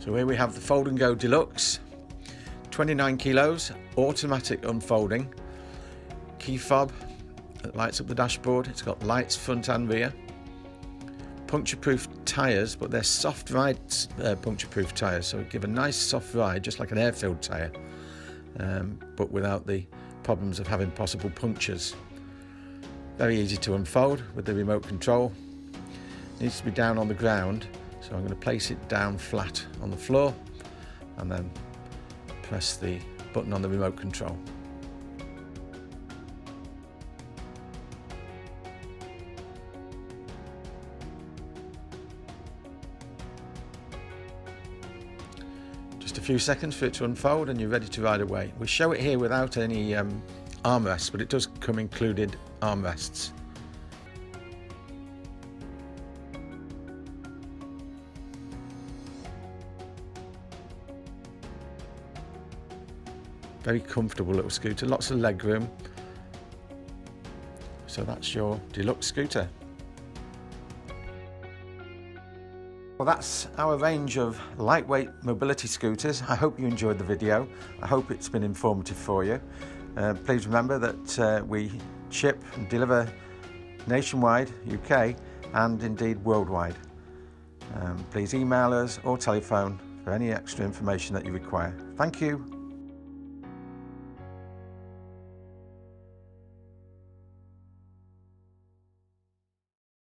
So here we have the Fold and Go Deluxe, 29 kilos, automatic unfolding, key fob that lights up the dashboard. It's got lights front and rear, puncture-proof tyres, but they're soft ride puncture-proof tyres, so give a nice soft ride, just like an air-filled tyre, but without the problems of having possible punctures. Very easy to unfold with the remote control. Needs to be down on the ground, so I'm going to place it down flat on the floor and then press the button on the remote control. Just a few seconds for it to unfold and you're ready to ride away. We show it here without any armrests, but it does come included armrests. Very comfortable little scooter, lots of leg room. So that's your deluxe scooter. Well, that's our range of lightweight mobility scooters. I hope you enjoyed the video. I hope it's been informative for you. Please remember that we ship and deliver nationwide, UK, and indeed worldwide. Please email us or telephone for any extra information that you require. Thank you.